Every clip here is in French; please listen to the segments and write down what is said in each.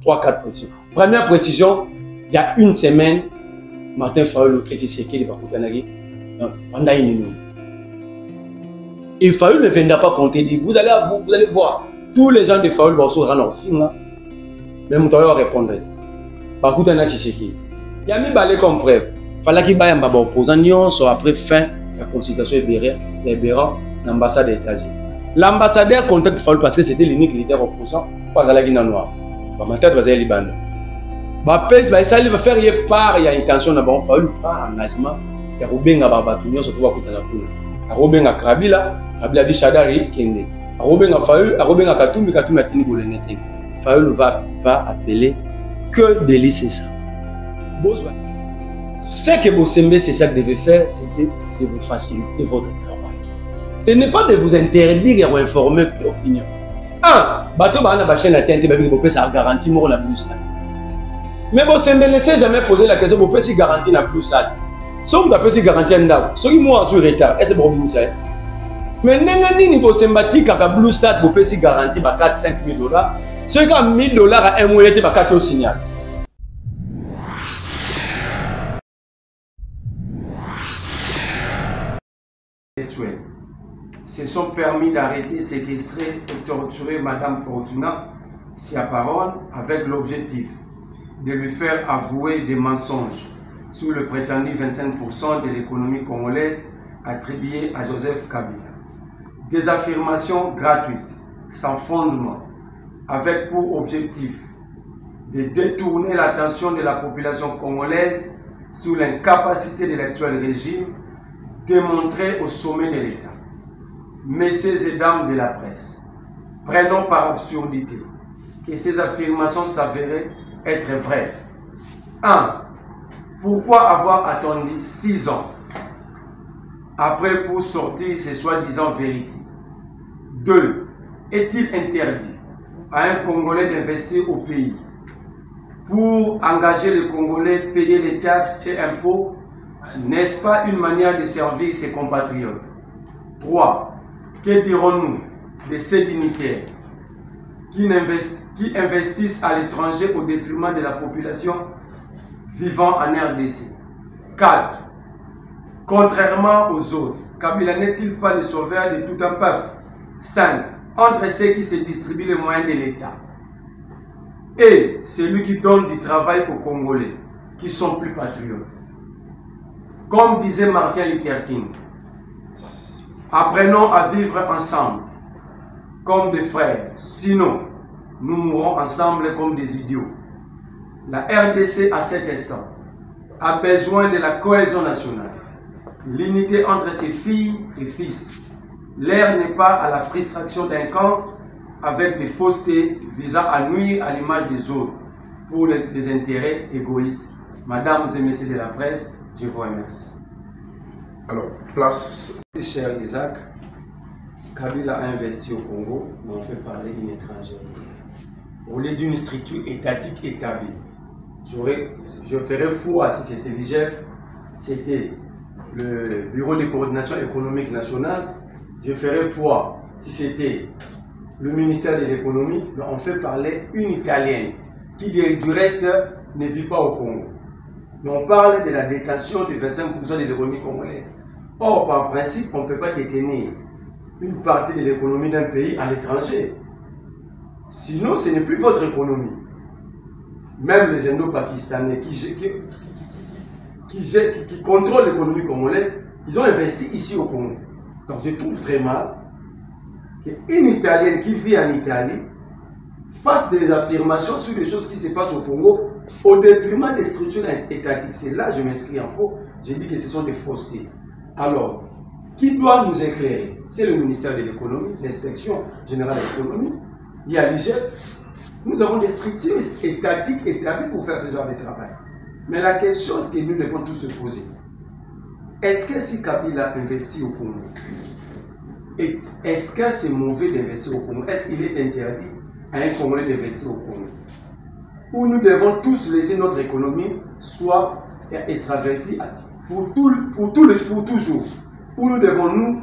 3-4 précisions. Première précision, il y a une semaine, Martin Fayulu était séqué par Koutanagi. Et Fayulu ne viendra pas compter. Vous allez voir, tous les gens de Fayulu vont se rendre au film. Même vous allez répondre. Par Koutanagi séqué. Il y a mis balai comme preuve. Il fallait qu'il y ait un opposant soit après fin de la consultation libérale l'ambassade des États-Unis. L'ambassadeur contacte Fayulu parce que c'était l'unique leader opposant. Pas à la Guinée noire. Ma tête va être libanais. Ça va faire part, il y a intention d'abord, Fayulu pas engagement. Il y a Robin Ababatunion, surtout à Koutanapou. À Robin à Krabila, Krabila dit Chadari, Kende. À Robin à Fayulu, à Robin à Katoumi, Katoumi à Tini Bolenete. Fayulu va appeler que délice ça. Ce que Bossembe, c'est ça que devait faire, c'était de vous faciliter votre travail. Ce n'est pas de vous interdire et informer l'opinion. Bateau ba na ba chaîne atteinte ba bi ça garantie mort la plus. Mais Bossembe ne s'est jamais posé la question pour si garantie na plus ça. Sauf que peut si garantie ndao. Ce qui moi sur retard, est-ce pour vous ça? Mais nenga nini Bossembe tika ka blue sat pour si garantie ba 4-5 000 $. Ce qui a 1 000 $ à un mois était ba 4 au signal. Se sont permis d'arrêter, séquestrer et torturer Madame Fortuna Siaparon avec l'objectif de lui faire avouer des mensonges sur le prétendu 25% de l'économie congolaise attribuée à Joseph Kabila. Des affirmations gratuites, sans fondement, avec pour objectif de détourner l'attention de la population congolaise sur l'incapacité de l'actuel régime démontrée au sommet de l'État. Messieurs et dames de la presse, prenons par absurdité que ces affirmations s'avéraient être vraies. 1. Pourquoi avoir attendu 6 ans après pour sortir ces soi-disant vérités? 2. Est-il interdit à un Congolais d'investir au pays pour engager les Congolais à payer les taxes et impôts? N'est-ce pas une manière de servir ses compatriotes? 3. Que dirons-nous de ces dignitaires qui investissent à l'étranger au détriment de la population vivant en RDC? 4. Contrairement aux autres, Kabila n'est-il pas le sauveur de tout un peuple? 5. Entre ceux qui se distribuent les moyens de l'État et celui qui donne du travail aux Congolais, qui sont plus patriotes. Comme disait Martin Luther King, apprenons à vivre ensemble comme des frères, sinon nous mourrons ensemble comme des idiots. La RDC à cet instant a besoin de la cohésion nationale, l'unité entre ses filles et fils. L'heure n'est pas à la frustration d'un camp avec des faussetés visant à nuire à l'image des autres pour des intérêts égoïstes. Mesdames et messieurs de la presse, je vous remercie. Alors, place. Cher Isaac, Kabila a investi au Congo, mais on fait parler d'une étrangère. Au lieu d'une structure étatique établie, je ferais foi si c'était l'IGF, c'était le Bureau de coordination économique nationale, je ferais foi si c'était le ministère de l'économie, mais on fait parler une Italienne qui du reste ne vit pas au Congo. Mais on parle de la détention de 25% de l'économie congolaise. Or, par principe, on ne peut pas détenir une partie de l'économie d'un pays à l'étranger. Sinon, ce n'est plus votre économie. Même les Indo-Pakistanais qui contrôlent l'économie congolaise, ils ont investi ici au Congo. Donc je trouve très mal qu'une Italienne qui vit en Italie fasse des affirmations sur des choses qui se passent au Congo au détriment des structures étatiques. C'est là que je m'inscris en faux. J'ai dit que ce sont des faussetés. Alors, qui doit nous éclairer? C'est le ministère de l'économie, l'inspection générale de l'économie. Il y a l'IGF. Nous avons des structures étatiques établies pour faire ce genre de travail. Mais la question que nous devons tous se poser, est-ce que si Kabila investit au Congo, est-ce que c'est mauvais d'investir au Congo? Est-ce qu'il est interdit à un Congolais d'investir au Congo? Ou nous devons tous laisser notre économie soit extravertie pour toujours? Ou nous devons nous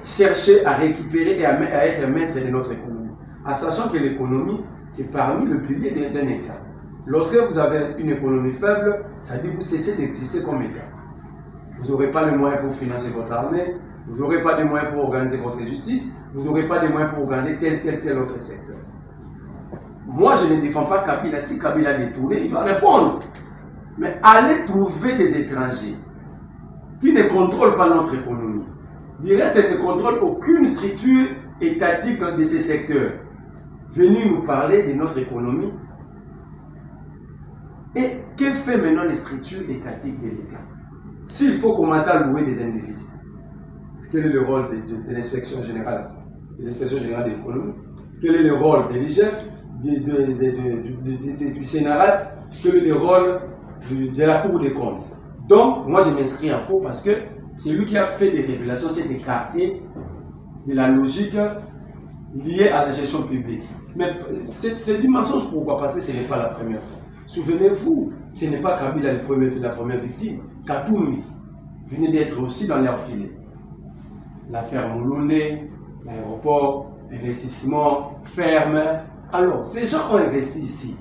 chercher à récupérer et à être maître de notre économie? En sachant que l'économie, c'est parmi le pilier d'un État. Lorsque vous avez une économie faible, ça dit que vous cessez d'exister comme État. Vous n'aurez pas les moyens pour financer votre armée, vous n'aurez pas de moyens pour organiser votre justice, vous n'aurez pas de moyens pour organiser tel autre secteur. Moi, je ne défends pas Kabila. Si Kabila a détourné, il va répondre. Mais allez trouver des étrangers qui ne contrôlent pas notre économie. Du reste, ils ne contrôlent aucune structure étatique de ces secteurs. Venez nous parler de notre économie. Et que fait maintenant les structures étatiques de l'État? S'il faut commencer à louer des individus, quel est le rôle de l'inspection générale, de l'économie? Quel est le rôle de l'IGF, du CNRF? Quel est le rôle de la Cour des comptes? Donc, moi je m'inscris en faux parce que c'est lui qui a fait des révélations, s'est écarté de la logique liée à la gestion publique. Mais c'est du mensonge. Pourquoi? Parce que ce n'est pas la première fois. Souvenez-vous, ce n'est pas Kabila la première victime. Katoumi venait d'être aussi dans leur filet. L'affaire Mouloné, l'aéroport, investissement, ferme. Alors, ces gens ont investi ici.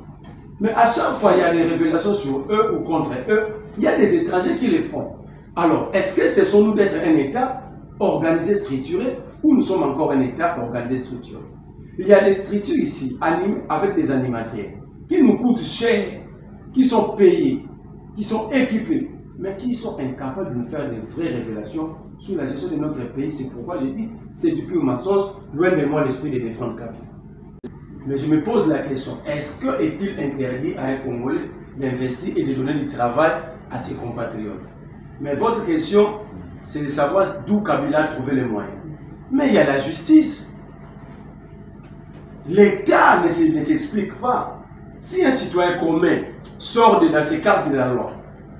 Mais à chaque fois, il y a des révélations sur eux ou contre eux. Il y a des étrangers qui les font. Alors, est-ce que cessons-nous d'être un État organisé, structuré, ou nous sommes encore un État organisé, structuré? Il y a des structures ici, avec des animateurs, qui nous coûtent cher, qui sont payés, qui sont équipés, mais qui sont incapables de nous faire de vraies révélations sur la gestion de notre pays. C'est pourquoi j'ai dit, c'est du pur mensonge, loin de moi l'esprit de défendre Kabila. Mais je me pose la question, est-il interdit à un Congolais d'investir et de donner du travail à ses compatriotes? Mais votre question, c'est de savoir d'où Kabila a trouvé les moyens. Mais il y a la justice. L'État ne s'explique pas. Si un citoyen commun sort de ces cartes de la loi,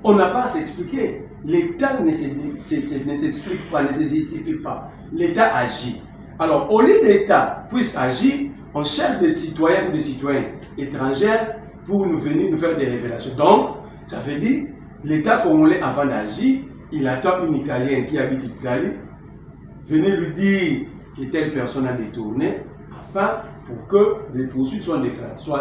on n'a pas à s'expliquer. L'État ne s'explique pas, ne se justifie pas. L'État agit. Alors, au lieu que l'État puisse agir, on cherche des citoyens ou des citoyennes étrangères pour venir nous faire des révélations. Donc, ça veut dire, l'État congolais, avant d'agir, il attend une Italienne qui habite l'Italie, venez lui dire que telle personne a détourné, afin pour que les poursuites soient déclenchées.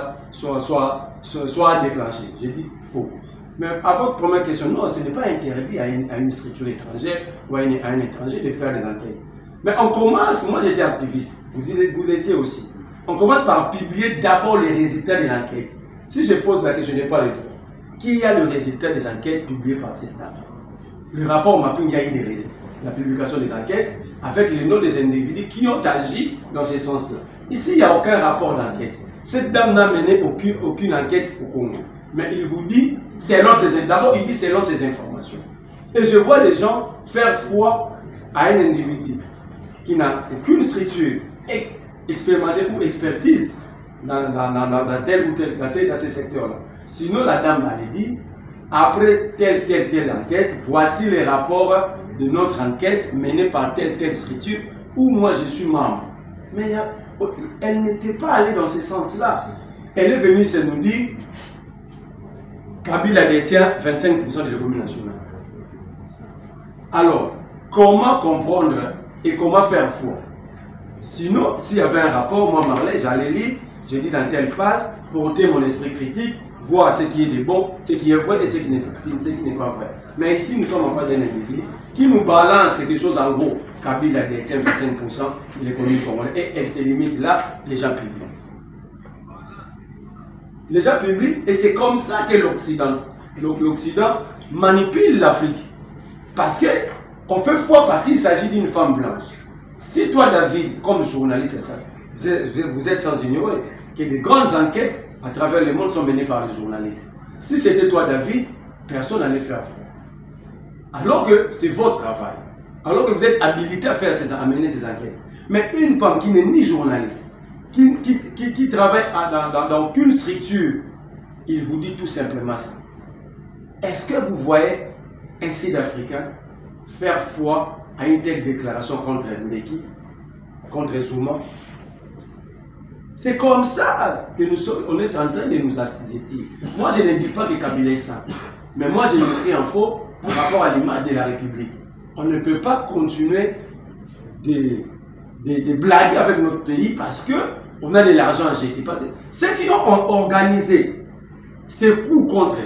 J'ai dit faux. Mais à votre première question, non, ce n'est pas interdit à une structure étrangère ou à un étranger de faire des enquêtes. Mais on commence, moi j'étais activiste, vous l'étiez aussi. On commence par publier d'abord les résultats de l'enquête. Si je pose la question, je n'ai pas le droit. Qui a le résultat des enquêtes publiées par cette dame? Le rapport mapping, il y a eu la publication des enquêtes avec les noms des individus qui ont agi dans ce sens-là. Ici, il n'y a aucun rapport d'enquête. Cette dame n'a mené aucune enquête au Congo. Mais il vous dit, d'abord il dit selon ses informations. Et je vois les gens faire foi à un individu qui n'a aucune structure expérimentée ou expertise dans tel ou tel, dans ces secteurs-là. Sinon, la dame m'avait dit, après telle enquête, voici les rapports de notre enquête menée par telle structure où moi je suis membre. Mais elle n'était pas allée dans ce sens-là. Elle est venue se nous dire, Kabila détient 25% de l'économie nationale. Alors, comment comprendre et comment faire foi? Sinon, s'il y avait un rapport, moi Marley, j'allais lire, je lis dans telle page, porter mon esprit critique, voir ce qui est de bon, ce qui est vrai et ce qui n'est pas vrai. Mais ici, nous sommes en face d'un individu qui nous balance quelque chose en gros. Kabila détient 25% de l'économie congolaise et elle se limite là, les gens publics. Les gens publics, et c'est comme ça que l'Occident manipule l'Afrique. Parce qu'on fait foi parce qu'il s'agit d'une femme blanche. Si toi, David, comme journaliste, vous êtes sans ignorer que des grandes enquêtes à travers le monde sont menées par les journalistes. Si c'était toi, David, personne n'allait faire foi. Alors que c'est votre travail. Alors que vous êtes habilité à mener ces enquêtes. Mais une femme qui n'est ni journaliste, qui travaille dans aucune structure, il vous dit tout simplement ça. Est-ce que vous voyez un Sud-Africain faire foi à une telle déclaration contre Mbeki, contre Zuma? C'est comme ça que on est en train de nous assujettir. Moi, je ne dis pas que Kabila est saint, mais moi, je m'inscris en faux par rapport à l'image de la République. On ne peut pas continuer de blaguer avec notre pays parce que On a de l'argent à jeter. Ceux qui ont organisé ces coups contre,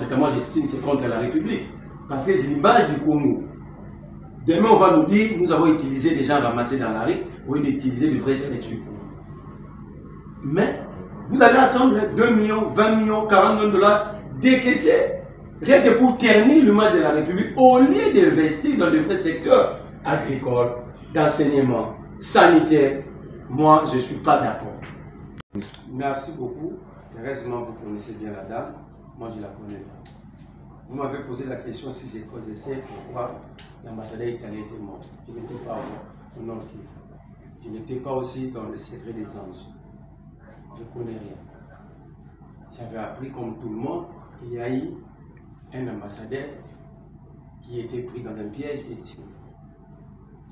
que moi j'estime c'est contre la République, parce que c'est l'image du Congo. Demain on va nous dire, nous avons utilisé des gens ramassés dans la rue, au lieu d'utiliser du vrai statut. Mais vous allez attendre 2 millions, 20 millions, 40 millions de dollars décaissés, rien que pour ternir l'image de la République, au lieu d'investir dans le vrai secteur agricole, d'enseignement, sanitaire. Moi, je ne suis pas d'accord. Merci beaucoup. Heureusement, vous connaissez bien la dame. Moi, je la connais pas. Vous m'avez posé la question si je connaissais pourquoi l'ambassadeur italien était mort. Je n'étais pas au Nord Kivu. Je n'étais pas aussi dans le secret des anges. Je ne connais rien. J'avais appris comme tout le monde qu'il y a eu un ambassadeur qui était pris dans un piège et tué.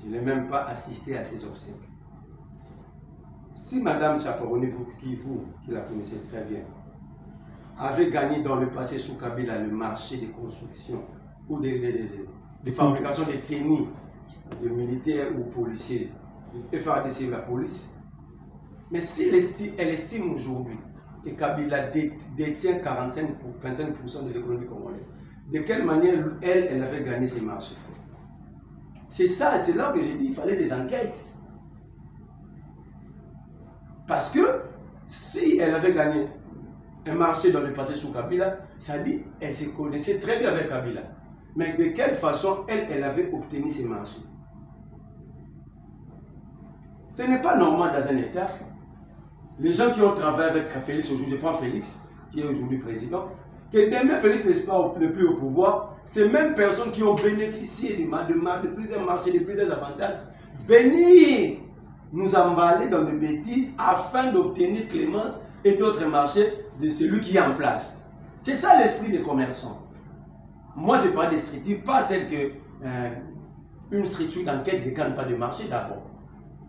Je n'ai même pas assisté à ses obsèques. Si Madame Chaperoni, qui la connaissez très bien, avait gagné dans le passé sous Kabila le marché de construction ou de fabrication de tenues de militaires ou policiers, de FARDC ou la police, mais si elle estime aujourd'hui que Kabila détient 25% de l'économie congolaise, de quelle manière elle avait gagné ces marchés? C'est ça, c'est là que j'ai dit qu'il fallait des enquêtes. Parce que si elle avait gagné un marché dans le passé sous Kabila, ça dit qu'elle se connaissait très bien avec Kabila. Mais de quelle façon elle avait obtenu ces marchés? Ce n'est pas normal dans un État. Les gens qui ont travaillé avec Félix aujourd'hui, je prends Félix, qui est aujourd'hui président, que demain Félix n'est plus au pouvoir, ces mêmes personnes qui ont bénéficié de plusieurs marchés, de plusieurs avantages, venir nous emballer dans des bêtises afin d'obtenir clémence et d'autres marchés de celui qui est en place. C'est ça l'esprit des commerçants. Moi, je parle des structures, pas telles que une structure d'enquête ne gagne pas de marché d'abord.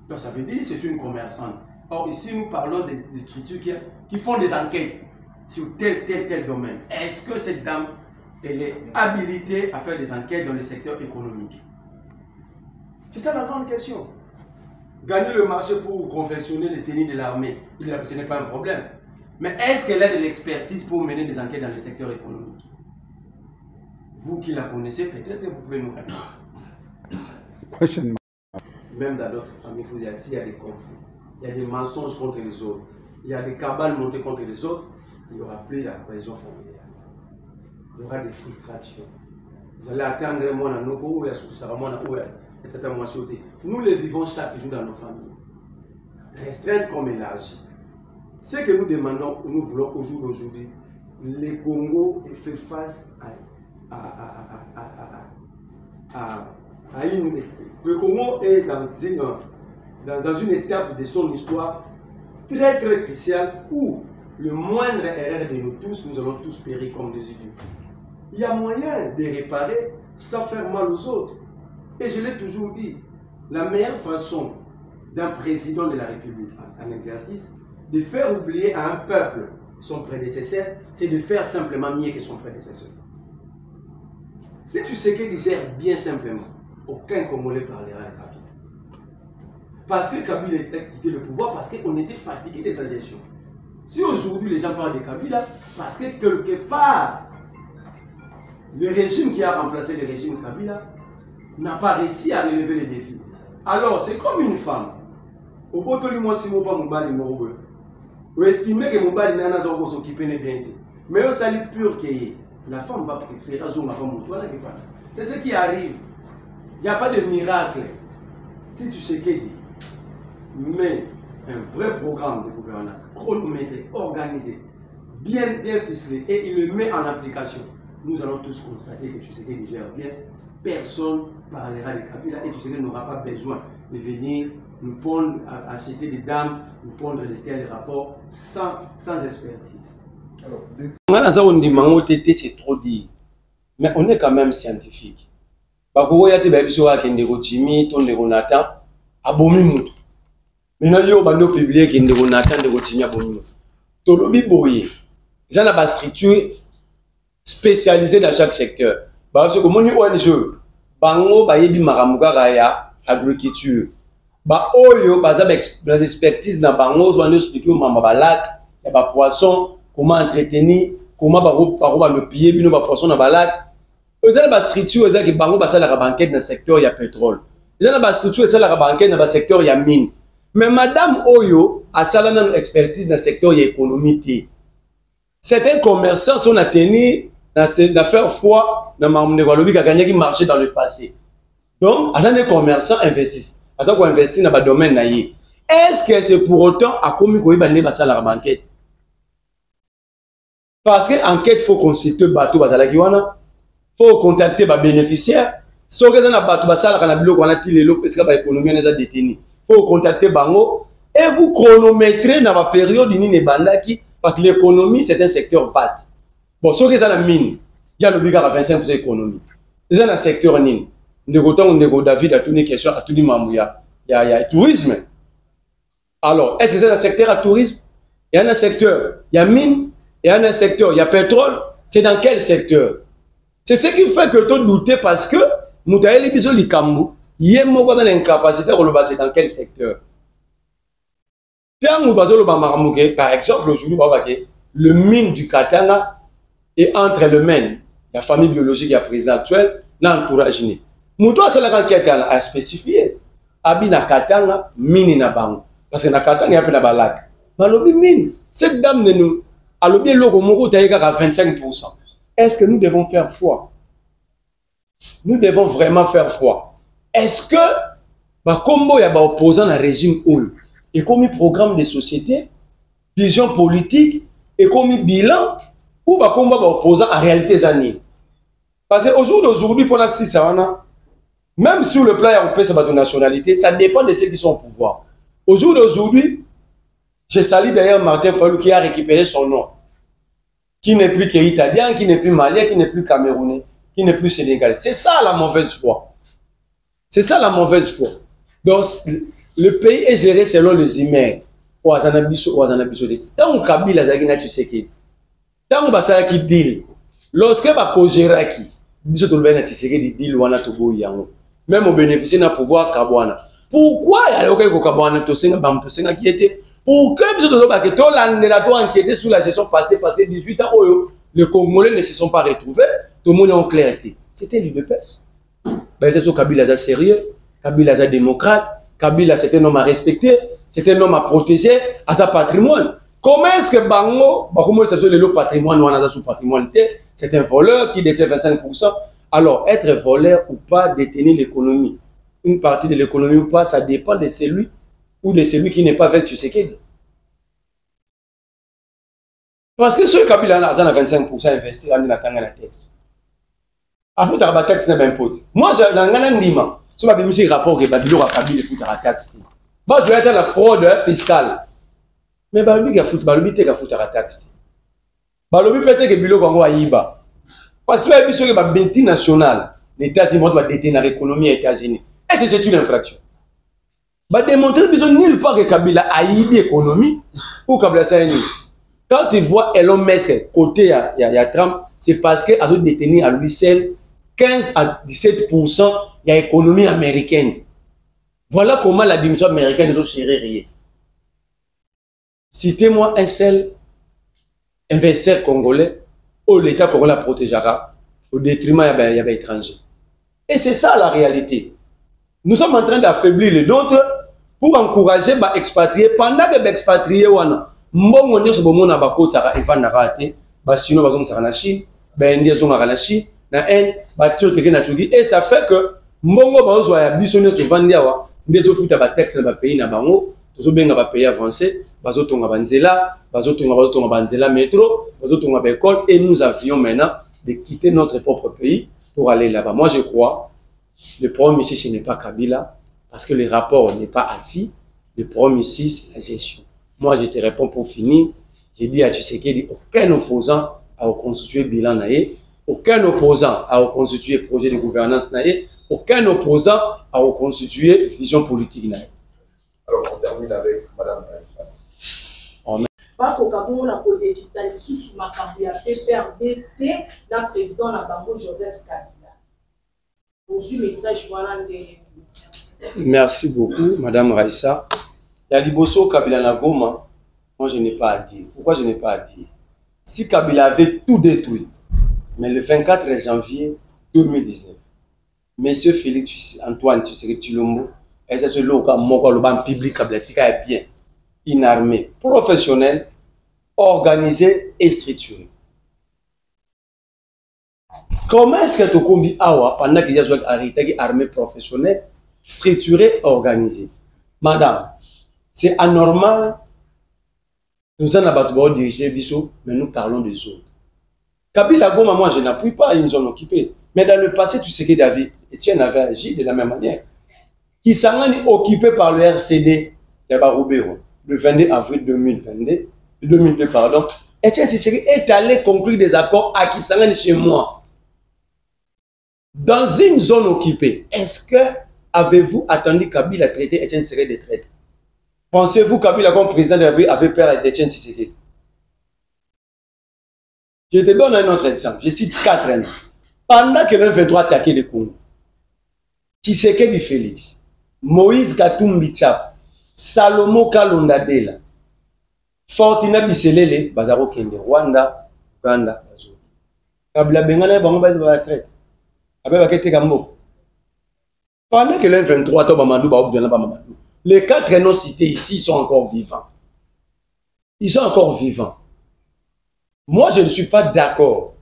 Donc ça veut dire que c'est une commerçante. Or ici, nous parlons des structures qui font des enquêtes sur tel domaine. Est-ce que cette dame, elle est habilitée à faire des enquêtes dans le secteur économique? C'est ça la grande question. Gagner le marché pour confectionner les tenues de l'armée, ce n'est pas un problème. Mais est-ce qu'elle a de l'expertise pour mener des enquêtes dans le secteur économique? Vous qui la connaissez, peut-être que vous pouvez nous répondre. Même dans d'autres familles, il y a des conflits, il y a des mensonges contre les autres, il y a des cabales montées contre les autres, il n'y aura plus la cohésion familiale. Il y aura des frustrations. Vous allez attendre un mois dans nos cours, il y a nous les vivons chaque jour dans nos familles. Restreinte comme élargie. Ce que nous demandons, nous voulons au jour d'aujourd'hui, le Congo fait face à une... Le Congo est dans une étape de son histoire très cruciale où le moindre erreur de nous tous, nous allons tous périr comme des idiots. Il y a moyen de réparer sans faire mal aux autres. Et je l'ai toujours dit, la meilleure façon d'un président de la République en exercice, de faire oublier à un peuple son prédécesseur, c'est de faire simplement mieux que son prédécesseur. Si tu sais qu'il gère bien simplement, aucun Congolais parlera de Kabila. Parce que Kabila a quitté le pouvoir, parce qu'on était fatigué de sa gestion. Si aujourd'hui les gens parlent de Kabila, parce que quelque part, le régime qui a remplacé le régime Kabila n'a pas réussi à relever les défis. Alors, c'est comme une femme. Au bout de moi, si je ne pas mobile, vous estimez que mobile n'a pas s'occuper de bien. Mais au salut pur qu'il y la femme va préférer c'est ce qui arrive. Il n'y a pas de miracle. Si tu sais qu'il dit, mais un vrai programme de gouvernance, chronométré, organisé, bien ficelé, et il le met en application, nous allons tous constater que tu sais qu'il gère bien. Personne ne parlera de Kabila et tu sais qu'il n'aura pas besoin de venir nous pondre, acheter des dames, nous pondre de tels rapports sans expertise. C'est trop dit. Mais on est quand même scientifique. Maintenant, il y publié qu'il y a une structure spécialisée dans chaque secteur. Parce que mon ONG, bango bayebi maramuga raya agriculture, ba oyo baza expertise na bango so expliquer mama balak ya ba poisson comment entretenir comment ba le pied bino ba poisson na balak eza ba structure eza ki bango basala ka banquette na secteur ya pétrole eza ba structure eza la banquette na ba secteur ya mine mais madame oyo asala na expertise na secteur ya économie. Certains commerçants sont tenus dans faire foi dans le Walobi qui a gagné qui marché dans le passé. Donc, les commerçants investissent. Attends qu'on investit dans le domaine. Est-ce que c'est pour autant à commis qu'on va passer à la banquette? Parce que l'enquête, il faut constituer le bateau. Il faut contacter les bénéficiaires. Si on a un bateau, il faut contacter Bango. Et vous chronométrez dans la période où parce que l'économie, c'est un secteur vaste. Bon, si vous avez la mine, il y a l'obligation à 25% d'économie. C'est un secteur nini. David a tourné question à tout le monde. Il y a tourisme. Alors, est-ce que c'est un secteur à tourisme? Il y a un secteur, il y a mine, il y a un secteur, il y a pétrole. C'est dans quel secteur? C'est ce qui fait que tu doutes parce que Moutaïli Bisoli Kambu, il y a une incapacité de le dans quel secteur? Par exemple, aujourd'hui, le mine du Katanga est entre le mène, la famille biologique et le président actuel, l'entourage. Moutoua, c'est la enquête à spécifier. Abina Katanga, mine na bango. Parce que na Katanga, il y a un balak. Mais l'obi mine, cette dame de nous, à l'obi logo moko taïga à 25%. Est-ce que nous devons faire foi? Nous devons vraiment faire foi. Est-ce que, comme il y a des opposants dans le régime OU, et comme programme de société, vision politique, et comme bilan, ou comme opposant en réalité zani. Parce qu'aujourd'hui, pour la 6 ans, même sur le plan européen de nationalité, ça dépend de ceux qui sont au pouvoir. Aujourd'hui, je salue d'ailleurs Martin Fayulu qui a récupéré son nom. Qui n'est plus italien, qui n'est plus malien, qui n'est plus camerounais, qui n'est plus sénégalais. C'est ça la mauvaise foi. C'est ça la mauvaise foi. Donc, le pays est géré selon les humains. Tant que Kabila Zagina Tshisekedi, tant que Basaya qui deal, lorsque Bako Geraki, biso tolbena Tshisekedi deal wana tobo yango. Même au bénéficier n'a pouvoir Kabwana. Pourquoi il y a aucun Kabwana tosenga bam tosenga qui était? Pourquoi biso tozoba que to landela to enquêter sur la gestion passée parce que 18 ans les Congolais ne se sont pas retrouvés, tout le monde est en clarté. C'était l'UDPS. Ben c'est Kabila Za sérieux, Kabila Za démocrate. Kabila, c'est un homme à respecter, c'est un homme à protéger, à sa patrimoine. Comment est-ce que Bango, comment est-ce que le patrimoine, c'est un voleur qui détient 25%? Alors, être voleur ou pas, détenir l'économie, une partie de l'économie ou pas, ça dépend de celui ou de celui qui n'est pas avec Tshisekedi. Parce que ce Kabila a 25% investi dans la tête. Afin de la taxe n'est même pas. Moi, j'ai un liment. Si je vais faire un rapport que Babylon a Kabila fout à la taxe. Je vais être la fraude fiscale. Mais Babylon a fout à la taxe. Babylon peut-être que Babylon Congo a Iba. Parce que Babylon a une bêtise nationale. Les États-Unis vont détenir l'économie des États-Unis. Est-ce que c'est une infraction? Va démontrer que nulle part que Kabila a eu l'économie ou Kabila ça est. Quand tu vois Elon Musk côté il y a Trump, c'est parce qu'il a détenu à lui seul 15 à 17% de l'économie américaine. Voilà comment l'administration américaine nous a géré rien. Citez-moi un seul investisseur congolais où l'État congolais protégera au détriment des étrangers. Et c'est ça la réalité. Nous sommes en train d'affaiblir les nôtres pour encourager les expatriés. Pendant que les expatriés, mbongo nyonso bomona bakotaka evandaka te basino bazongisa na Chine baindi azongaka na Chine na Inde baturke na Turquie et ça fait que mbongo bazwa ya biso nyonso vandi awa ndezo futa ba taxe na ba pays na bango tozo benga ba pays avancés bazotonga banzela bazotonga banzela métro bazotonga ba école et nous avions maintenant de quitter notre propre pays pour aller là-bas. Moi je crois le problème ici ce n'est pas Kabila parce que le rapport n'est pas assis, le problème ici c'est la gestion. Moi, je te réponds pour finir. J'ai dit à Tshisekedi, aucun opposant a reconstitué le bilan naïe, aucun opposant a reconstitué le projet de gouvernance naïe, aucun opposant a reconstitué la vision politique naïe. Alors, on termine avec Madame Vincent. Pas au Gabon, on a posé des sous ma carrière, PPRD, la présidente Nabango Joseph Kabila. Pour ce message, voilà, merci. Merci beaucoup, Madame Raissa. Yaliboso Kabila na Goma, moi je n'ai pas à dire. Pourquoi je n'ai pas à dire? Si Kabila avait tout détruit, mais le 24 janvier 2019, Monsieur Félix Antoine Tshisekedi Tshilombo, et c'est ce local le public Kabila est bien, inarmé, professionnel, organisé et structuré. Comment est-ce que tu combines Awa pendant qu'il y a une armée professionnelle, structurée, organisée? Madame, c'est anormal. Nous en avons dirigé Bissot, mais nous parlons des autres. Kabila Goma, moi je n'appuie pas une zone occupée. Mais dans le passé, tu sais que David Etienne avait agi de la même manière. Qui s'en est occupé par le RCD de Baroubéro le 22 avril 2002, pardon. Etienne Tshisekedi est allé conclure des accords à Kisangani chez moi. Dans une zone occupée, est-ce que avez-vous attendu Kabila traiter Etienne Tshisekedi de traite? Pensez-vous Kabila comme président de la République avait peur d'Etienne Tshisekedi? Je te donne un autre exemple. Je cite 4 ans. Pendant que le 23 attaquait le Congo, Tshisekedi Félix, Moïse Katumbi Tchap, Salomo Kalondadela, Fortina Biselele, Bazaro Kende, Rwanda, Uganda, Bazou. Kabila Bengala, Bango Bazi va la traite. Avec Bakete Gambo. Pendant que le 23 Mamadou, les 4 noms cités ici, ils sont encore vivants. Ils sont encore vivants. Moi, je ne suis pas d'accord.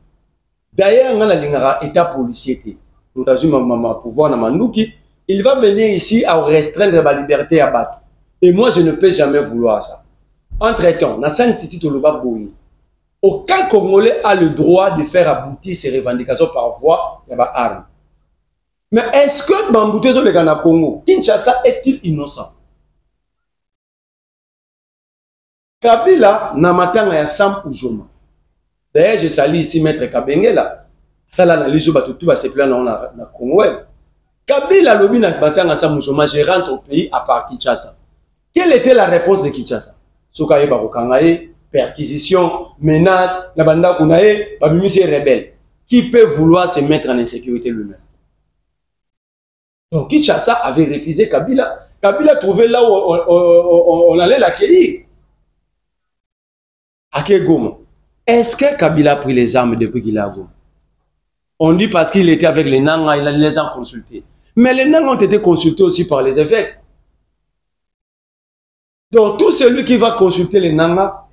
D'ailleurs, dans la état policier, nous avons pouvoir dans Manouki, il va venir ici à restreindre ma liberté à battre. Et moi, je ne peux jamais vouloir ça. Entre-temps, dans Saint-Titi, aucun Congolais a le droit de faire aboutir ses revendications par voie d'armes. Mais est-ce que Bambouté sur le Ghana Congo, Kinshasa est-il innocent? Kabila n'a matin à Sam Oujoma. D'ailleurs, je salue ici Maître Kabengela. Ça là, dans les jours, tout va se plaindre dans le Congo. Kabila lobi na matin à Sam Oujoma, je rentre au pays à part Kinshasa. Quelle était la réponse de Kinshasa? Sokaye Barokangaye, perquisition, menace, la banda Kunaye, Babimisi rebelle. Qui peut vouloir se mettre en insécurité lui-même? Donc Kinshasa avait refusé Kabila. Kabila trouvait là où on allait l'accueillir. À Goma. Est-ce que Kabila a pris les armes depuis qu'il est à Goma? On dit parce qu'il était avec les Nanga, il les a consultés. Mais les Nanga ont été consultés aussi par les évêques. Donc tout celui qui va consulter les Nanga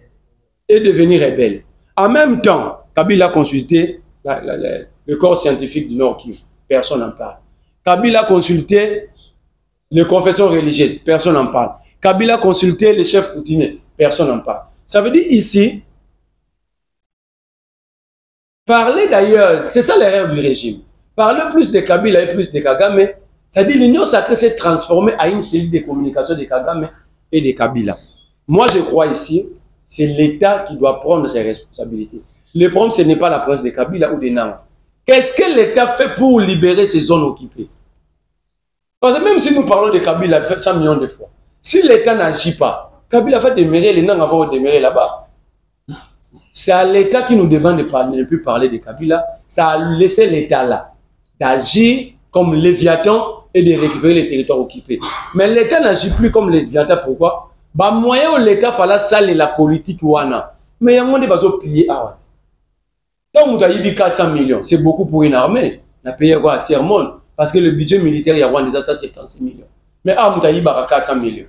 est devenu rebelle. En même temps, Kabila a consulté le corps scientifique du Nord Kivu. Personne n'en parle. Kabila a consulté les confessions religieuses. Personne n'en parle. Kabila a consulté les chefs coutumiers. Personne n'en parle. Ça veut dire ici, parler d'ailleurs, c'est ça l'erreur du régime. Parler plus de Kabila et plus de Kagame, ça dit l'union sacrée s'est transformée à une cellule de communication de Kagame et de Kabila. Moi, je crois ici, c'est l'État qui doit prendre ses responsabilités. Le problème, ce n'est pas la présence de Kabila ou de Nanga. Qu'est-ce que l'État fait pour libérer ces zones occupées? Parce que même si nous parlons de Kabila 100 millions de fois, si l'État n'agit pas, Kabila va demeurer, les Nanga vont demeurer là-bas. C'est à l'État qui nous demande de ne plus parler de Kabila. Ça a laissé l'État là, d'agir comme Léviathan et de récupérer les territoires occupés. Mais l'État n'agit plus comme Léviathan. Pourquoi? Bah, moyen où l'État fallait saler la politique ouana. Mais il y a un monde qui va plier à. Quand vous avez 400 millions, c'est beaucoup pour une armée. On a payé quoi à tiers-monde? Parce que le budget militaire, il y a déjà 76 millions. Mais ah, vous avez 400 millions.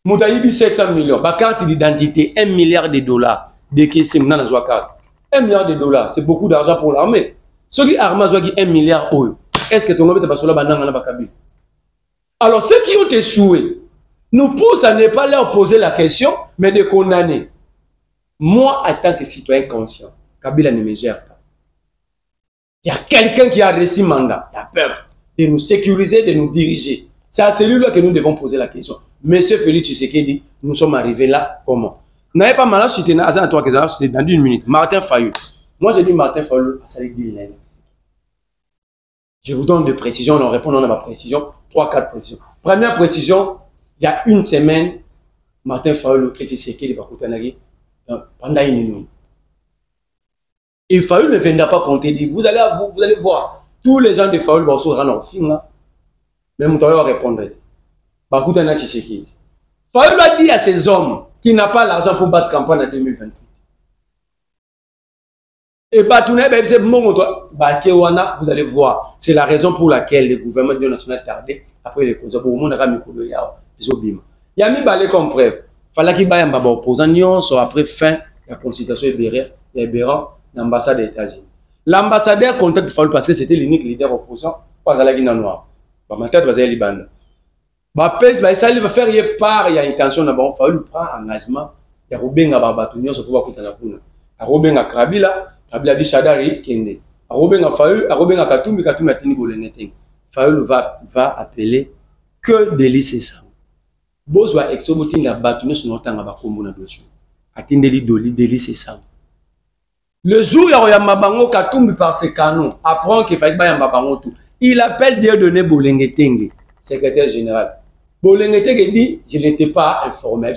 Vous avez 700 millions. Bah, carte d'identité, 1 milliard de dollars. De qui c'est maintenant dans la carte. 1 milliard de dollars, c'est beaucoup d'argent pour l'armée. Ceux qui arment 1 milliard d'euros, est-ce que ton homme est pas sur la banane dans la Kabylie? Alors, ceux qui ont échoué nous poussent à ne pas leur poser la question, mais de condamner. Moi, en tant que citoyen conscient, Kabila ne me gère pas. Il y a quelqu'un qui a reçu mandat, la peur, de nous sécuriser, de nous diriger. C'est à celui-là que nous devons poser la question. Monsieur Félix Tshisekedi, nous sommes arrivés là, comment? N'avez pas mal à citer dans 1 minute. Martin Fayou. Moi, j'ai dit Martin Fayou, ça veut dire je vous donne des précisions, en répondant à ma précision, 3-4 précisions. Première précision, il y a une semaine, Martin Fayou était séqué de Bakoutanagi pendant une nuit. Et Fayou ne viendra pas compter, dit, vous allez voir, tous les gens de Fayou vont se rendre au film là. Même toi, on répondrait. Bah, écoute, on a Tshisekedi. Fayoulou a dit à ces hommes qui n'ont pas l'argent pour battre campagne en 2028. Et Batouné, vous allez voir. C'est la raison pour laquelle le gouvernement de national tardé après les causes. Pour le monde, il y a mis balai comme preuve. Il fallait qu'il y ait un opposant soit après fin de la consultation libérale l'ambassade des États-Unis. L'ambassadeur contacte Fayoulou parce que c'était l'unique leader opposant. Pas à la Guinée noire. Ma tête va aller Liban. Ça va faire part, il y a intention d'abord. Fayoulou prend engagement. Il y a Robin à Batouné, sur pouvoir coûter la poule. À Robin à Krabila. Kabila dit Chadari Kende. Robin a Fayoulou, Robin a Katoumi, Katoumi a tenu Bolengete. Fayoulou va appeler que délice ça. Bozwa exoboting a Batouné sur notre temps à Bakombo na dossier. Atindeli doli délice ça. Le jour où il y a Mabango Katoumi par ses canons, apprend qu'il fallait pas Mabango tout. Il appelle Dieudonné Bolengete, secrétaire général. Bolengete dit je n'étais pas informé.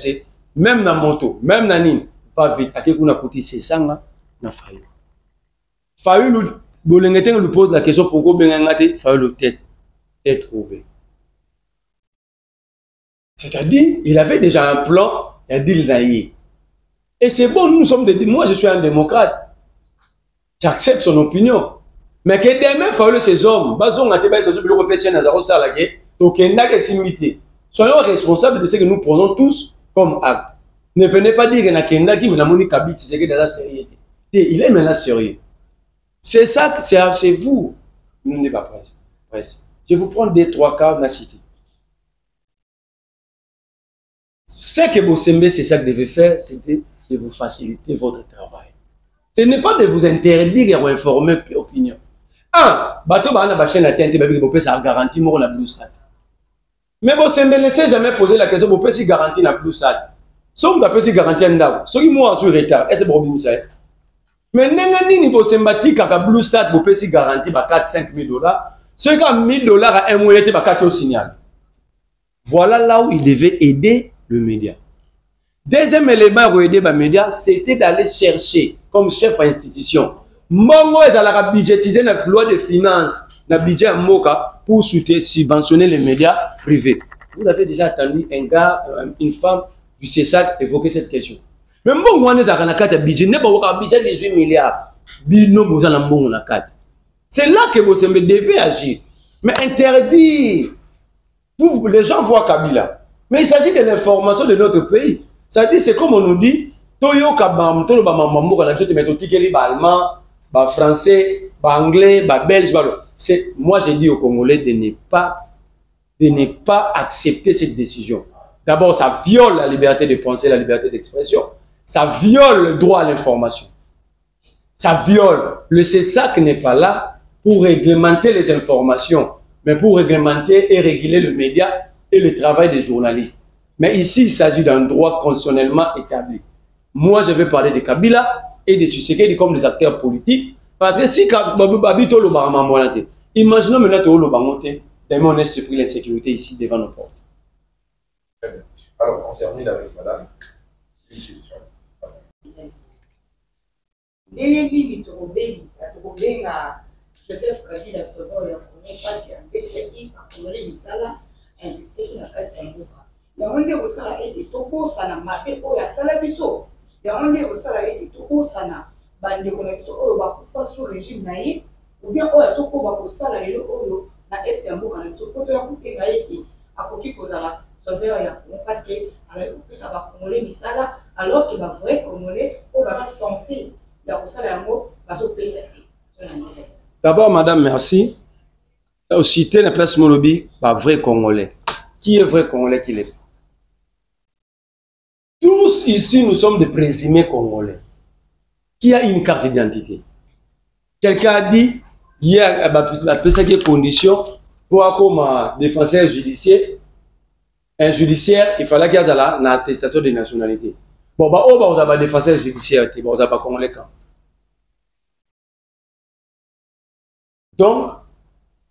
Même dans moto, même dans Nîmes, pas vite. À qui qu'on a coûté c'est ça na Fayoulou. Fayoulou, Bolengete lui pose la question pourquoi Bengangate, Fayoulou tête trouvée. C'est-à-dire, il avait déjà un plan, il a dit le naïe. Et c'est bon, nous sommes des... Moi, je suis un démocrate. J'accepte son opinion. Mais que demain, Fayoulou, ces hommes, soyons responsables de ce que nous prenons tous comme acte. Ne venez pas dire que Nakenda qui m'a moni Kabit, c'est que dans la série. Il est maintenant sérieux. C'est ça, c'est vous. Nous n'est pas presse. Je vous prends 2-3 cas dans la cité. Ce que Bossembe, c'est ça que devait faire, c'était de vous faciliter votre travail. Ce n'est pas de vous interdire et vous informer opinion. Bateau Bana Bachen a tenté de ça garantie pour la Blue Sat. Mais Bossembe ne laissez jamais poser la question pour si garantie la Blue Sat. Si vous avez garantie en dehors, ceux qui m'ont sur retard, est-ce que vous avez ça? Mais nengani ni symbolique à Blue Sat pour payer garantie par 4-5 000 $. Ceux qui ont 1 000 $ à un mois étaient par 4 au signal. Voilà là où il devait aider le média. Deuxième élément pour aider le média, c'était d'aller chercher comme chef d'institution. Mongo est à la budgétiser la loi de finances, le budget en Moka pour subventionner les médias privés. Vous avez déjà entendu un gars, une femme du CESAC évoquer cette question. Mais bon, on est dans la budget, n'est pas budget 18 milliards. C'est là que vous devez agir. Mais interdire. Les gens voient Kabila. Mais il s'agit de l'information de notre pays. Ça dit, c'est comme on nous dit, Toyo Kabam, Toyo Bamamambo, on a dit, mais Totikeli, allemand, français, anglais, belge. Moi, j'ai dit aux Congolais de ne pas accepter cette décision. D'abord, ça viole la liberté de penser, la liberté d'expression. Ça viole le droit à l'information. Ça viole. Le CESAC n'est pas là pour réglementer les informations, mais pour réglementer et réguler le média et le travail des journalistes. Mais ici, il s'agit d'un droit constitutionnellement établi. Moi, je vais parler de Kabila et de Tshisekedi comme des acteurs politiques. Parce que si imaginons maintenant que on est surpris l'insécurité ici devant nos portes. Alors, on termine avec madame. Une question. Joseph Kabila Sobo ya Congo parce qu'il a fait qui a coloré misala et c'est qui a fait ça mboka. Ya onde ko sala ete toko sana mabe o ya sala biso. Ya onde ko sala ete toko sana bande ko na biso o ba kufa sur régime na ye ou bien o ya soko ba ko sala lelo oyo na est ya mboka na biso ko to ya kupenga ete akoki ko sala sauveur ya Congo parce que avec ça va coloré misala alors que ba vrai congolais o ba censé ya ko sala yango ba so pesa. D'abord, madame, merci. Citer la place Molobi, pas vrai Congolais. Qui est vrai Congolais qu'il est? Tous ici, nous sommes des présumés Congolais. Qui a une carte d'identité? Quelqu'un a dit, il y a des conditions pour comme défenseur judiciaire. Un judiciaire, il fallait qu'il y ait une attestation de nationalité. Bon, vous avez un défenseur judiciaire, vous avez un Congolais quand? Donc,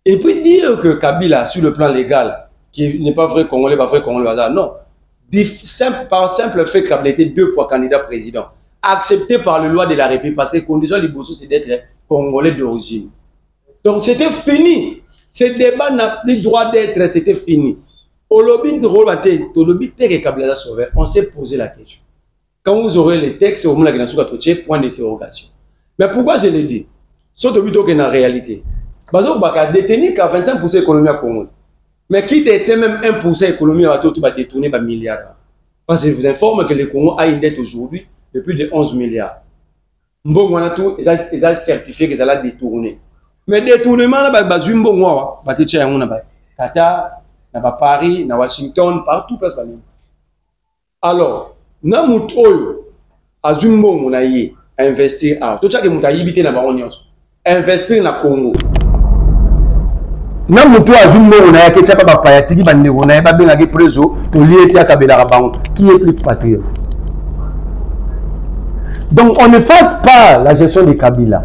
et puis dire que Kabila, sur le plan légal, qui n'est pas vrai Congolais, pas vrai Congolais, non. Par simple fait qu'il a été 2 fois candidat président, accepté par le loi de la République, parce que la condition de Liboso, c'est d'être Congolais d'origine. Donc, c'était fini. Ce débat n'a plus le droit d'être, c'était fini. Au lobby de Kabila Sauvé, on s'est posé la question. Quand vous aurez les textes, au moins la point d'interrogation. Mais pourquoi je l'ai dit? Surtout plutôt que dans la réalité. Parce qu'on va détenir qu'à 25% de l'économie à Congo. Mais qui détient même 1% de l'économie à tout va détourner par milliards. Parce que je vous informe que le Congo a une dette aujourd'hui de plus de 11 milliards. Bon, on a tout, ils ont certifié qu'ils allaient détourner. Mais détournement, là, Qatar, Paris, Washington, partout. Alors, na mutoyo azumbo on a investir à tout ça que muta yibité na baonions investir na Congo na muto azumbo on a que ça pas payatiki bande on a ba benga ke preso to lié à Kabila banque qui est plus patriote. Donc on ne fasse pas la gestion de Kabila,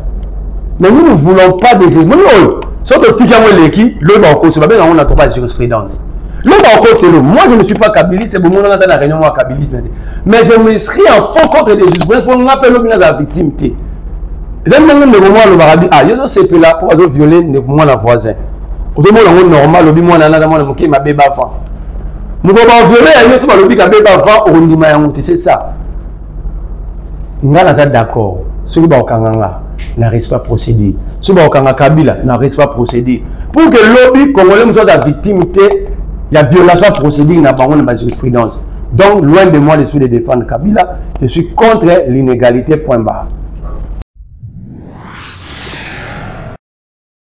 mais nous ne voulons pas de gestion. Nous sauf que tout le l'équipe le banco c'est pas bien on a pas de jurisprudence. Moi je ne suis pas kabiliste, c'est bon, on a dans la réunion à kabiliste. Mais je me serais en fond contre les juges pour nous appeler la victime. Et là, le moment où ah, il y a ces là pour violer le voisin. Au moment où normal, le moi na ma bébé avant. Nous allons violer, il y a le bébé avant, on dit c'est ça. Nous sommes d'accord. Ceux qui n'arrivent pas à procéder. Ceux qui Kabila n'arrivent pas à procéder. Pour que le lobby congolais soit la victimité. Il y a violation procédure dans la jurisprudence. Donc, loin de moi, je suis de défendre Kabila. Je suis contre l'inégalité, point barre.